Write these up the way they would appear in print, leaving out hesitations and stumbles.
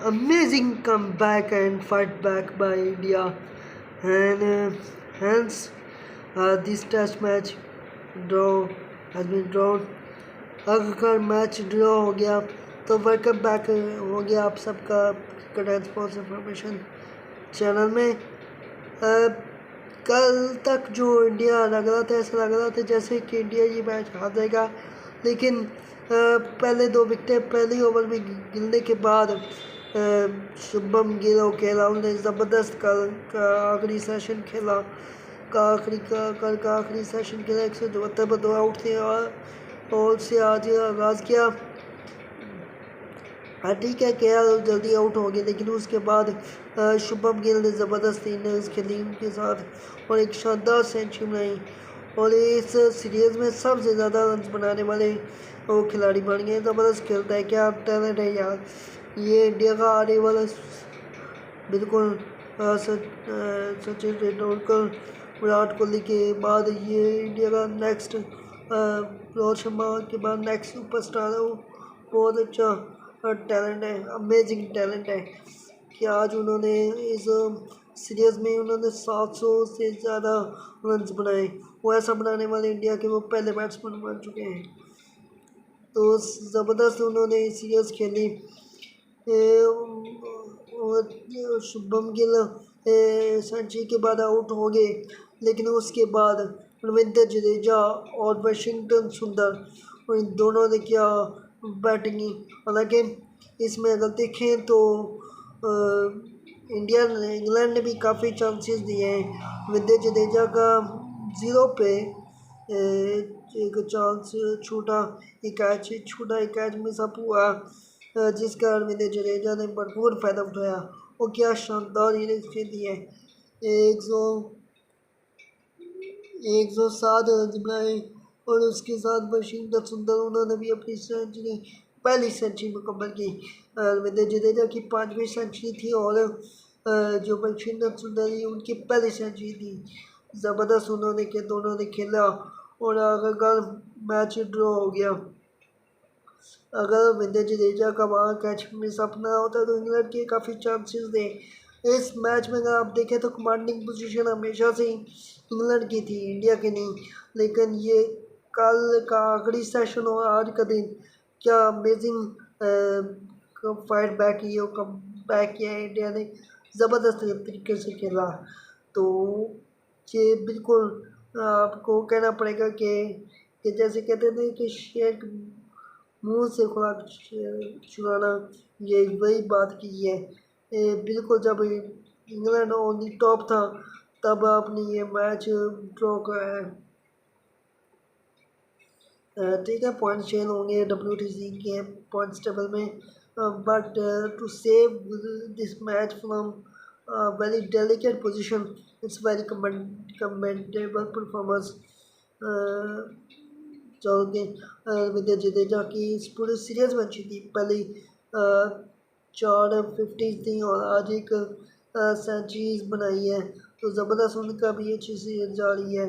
amazing comeback and fight back by India, and hence this test match draw has been drawn. अगर match draw हो गया तो welcome back हो गया आप सबका क्रिकेट स्पोर्ट्स इंफॉर्मेशन चैनल में। कल तक जो इंडिया लग रहा था, ऐसा लग रहा था जैसे कि इंडिया ये मैच हार देगा, लेकिन पहले 2 विकेटें पहली ओवर में गिरने के बाद शुभम गिल खेला, उन्होंने ज़बरदस्त कल का आखिरी सेशन खेला, कल का आखिरी सेशन खेला 174 पर 2 आउट थे और से आज आगाज़ किया। हाँ ठीक है, केएल जल्दी आउट हो गए, लेकिन उसके बाद शुभम गिल ने ज़बरदस्त इनिंग्स खेली उनके साथ और एक शानदार सेंचुरी बनाई और इस सीरीज़ में सबसे ज़्यादा रन बनाने वाले वो खिलाड़ी बन गए। ज़बरदस्त खेलता है, क्या टैलेंट है यार ये इंडिया का आने वाला। बिल्कुल सचिन तेंदुलकर विराट कोहली के बाद ये इंडिया का नेक्स्ट रोहित शर्मा के बाद नेक्स्ट सुपरस्टार है। वो बहुत अच्छा टैलेंट है, अमेजिंग टैलेंट है कि आज उन्होंने इस सीरीज़ में उन्होंने 700 से ज़्यादा रन्स बनाए। वो ऐसा बनाने वाले इंडिया के वो पहले बैट्समैन बन चुके हैं, तो ज़बरदस्त उन्होंने सीरीज़ खेली। शुभम गिल सेंचुरी के बाद आउट हो गए, लेकिन उसके बाद रविंद्र जडेजा और वाशिंगटन सुंदर और इन दोनों ने किया बैटिंग। हालांकि इसमें अगर देखें तो इंग्लैंड ने भी काफ़ी चांसेस दिए हैं। रविंद्र जडेजा का 0 पे एक चांस छूटा, एक कैच मिसअप हुआ, जिसका रविंद्र जडेजा ने भरपूर फ़ायदा उठाया और क्या शानदार इनिंग्स खेली है। 107 रन बनाए और उसके साथ वाशिंगटन सुंदर उन्होंने भी अपनी सेंचुरी पहली सेंचुरी मुकम्मल की। रविंद्र जडेजा की 5वीं सेंचुरी थी और जो वाशिंगटन सुंदर ही उनकी पहली सेंचुरी थी। ज़बरदस्त उन्होंने के दोनों ने खेला और अगर मैच ड्रॉ हो गया, अगर रविंद्र जडेजा का वहाँ कैच मिस अपना होता तो इंग्लैंड के काफ़ी चांसेस थे। इस मैच में अगर आप देखें तो कमांडिंग पोजीशन हमेशा से ही इंग्लैंड की थी, इंडिया की नहीं, लेकिन ये कल का आखिरी सेशन और आज का दिन क्या अमेजिंग फाइट बैक की और कम बैक किया है इंडिया ने, ज़बरदस्त तरीके से खेला। तो ये बिल्कुल आपको कहना पड़ेगा कि जैसे कहते थे कि शेर मुंह से खुराक चुराना, ये वही बात की है। बिल्कुल जब इंग्लैंड ऑन दी टॉप था तब आपने ये मैच ड्रॉ कराया है। ठीक है, पॉइंट चेंज होंगे WTC के पॉइंट्स टेबल में, but to save this match from very delicate position, it's very commendable performance. जो कि रविंद्र जडेजा की इस पूरी सीरीज में अच्छी थी, पहली 4 50 थी और आज एक सेंचुरीज बनाई है, तो ज़बरदस्त उनका भी अच्छी सीरीज जा रही है।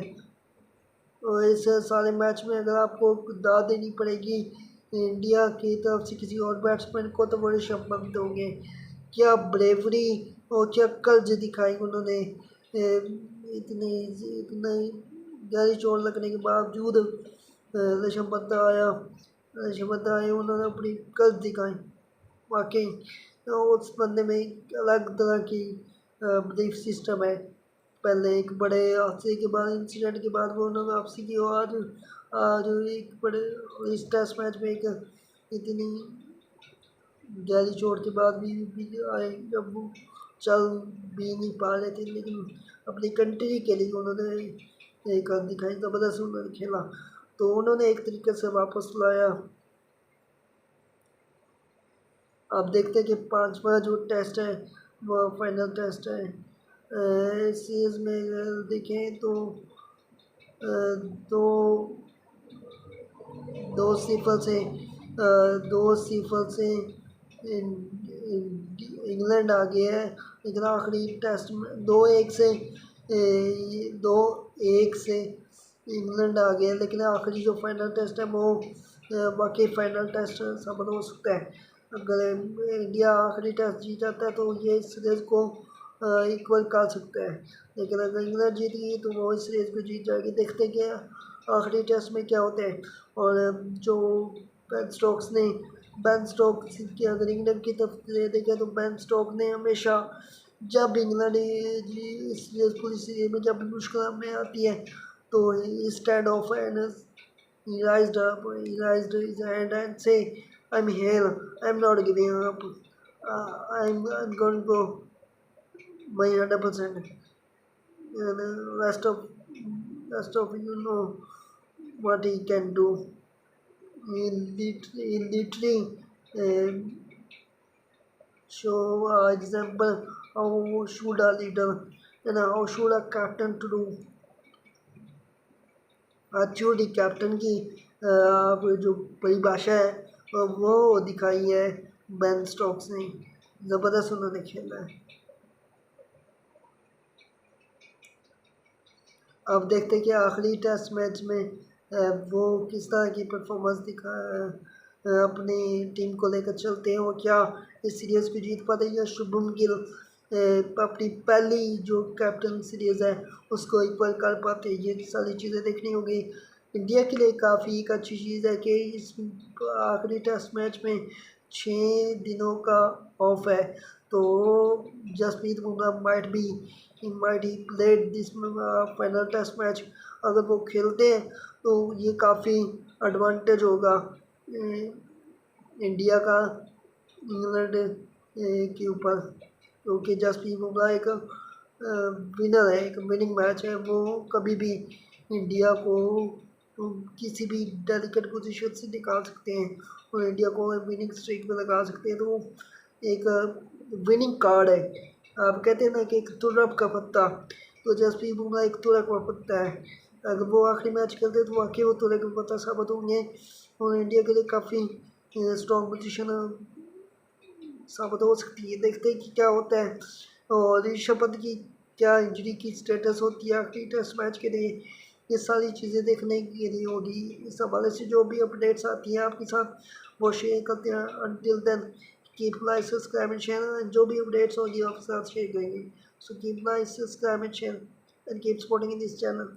और इस सारे मैच में अगर आपको दाद देनी पड़ेगी इंडिया की तरफ से किसी और बैट्समैन को, तो बड़े शब्द दोगे। क्या ब्रेवरी और क्या कर्ज दिखाई उन्होंने, इतनी गहरी चोट लगने के बावजूद ऋषभ पंत आए, उन्होंने अपनी कर्ज दिखाई। वाकई उस बंदे में एक अलग तरह की बिलीफ सिस्टम है। पहले एक बड़े हादसे के बाद, इंसिडेंट के बाद वो उन्होंने वापसी की, और आज एक बड़े इस टेस्ट मैच में एक इतनी गहरी चोट के बाद भी आए, जब वो चल भी नहीं पा रहे थे, लेकिन अपनी कंट्री के लिए उन्होंने एक दिखाई, ज़बरदस्त उन्होंने खेला, तो उन्होंने एक तरीके से वापस लाया। आप देखते हैं कि 5वां जो टेस्ट है वो फाइनल टेस्ट है। इस सीरीज़ में देखें तो दो सिफर से इंग्लैंड आ गया है, लेकिन आखिरी टेस्ट में 2-1 से इंग्लैंड आ गया, लेकिन आखिरी जो फाइनल टेस्ट है वो बाकी फाइनल टेस्ट साबित हो सकता है। अगर इंडिया आखिरी टेस्ट जीत जाता है तो ये इस सीरीज़ को इक्वल कर सकता है, लेकिन अगर इंग्लैंड जीत गई तो वो इस सीरीज़ को जीत जाएगी। देखते क्या आखिरी टेस्ट में क्या होता है। और जो बैन स्टोक्स की अगर इंग्लैंड की तरफ देखें तो बैन स्टोक ने हमेशा जब इंग्लैंड इस पूरी सीरीज में जब मुश्किल में आती है तो stand of and he raised up, he raised his hand and say, "I'm here. I'm not giving up. I'm going to go my 100%." And rest of you know what he can do. He literally show example how should a leader and how should a captain to do. छोटी captain की जो परिभाषा है वो दिखाई है Ben Stokes ने। ज़बरदस्त उन्होंने खेला है। अब देखते कि आखिरी टेस्ट मैच में वो किस तरह की परफॉर्मेंस अपनी टीम को लेकर चलते हैं और क्या इस सीरीज़ को जीत पाते हैं या शुभम गिल अपनी पहली जो कैप्टन सीरीज़ है उसको इक्वल कर पाते हैं। ये सारी चीज़ें देखनी होगी। इंडिया के लिए काफ़ी एक अच्छी चीज़ है कि इस आखिरी टेस्ट मैच में 6 दिनों का ऑफ है, तो Jasprit Bumrah might he played this final test match. अगर वो खेलते हैं तो ये काफ़ी एडवांटेज होगा इंडिया का इंग्लैंड के ऊपर, क्योंकि जसप्रीत बुमराह एक विनर है, एक विनिंग मैच है। वो कभी भी इंडिया को किसी भी डेलिकेट पोजीशन से निकाल सकते हैं और इंडिया को विनिंग स्ट्रीक में लगा सकते हैं। तो एक विनिंग कार्ड है। आप कहते हैं ना कि एक तुरप का पत्ता, तो जसप्रीत बुमराह एक तुरप का पत्ता है। अगर वो आखिरी मैच खेलते तो वाकई वो तुरप का पत्ता साबित होंगे और इंडिया के लिए काफ़ी स्ट्रॉन्ग पोजीशन साबित हो सकती है। देखते हैं कि क्या होता है और ऋषभ पंत की क्या इंजरी की स्टेटस होती है आखिरी टेस्ट मैच के लिए। ये सारी चीज़ें देखने के लिए होगी। इस हवाले से जो भी अपडेट्स आती हैं आपके साथ वो शेयर करते हैं। Until then keep like subscribe and share, जो भी अपडेट्स होगी आपके साथ शेयर करेंगे। So keep like subscribe and share and keep supporting in this channel.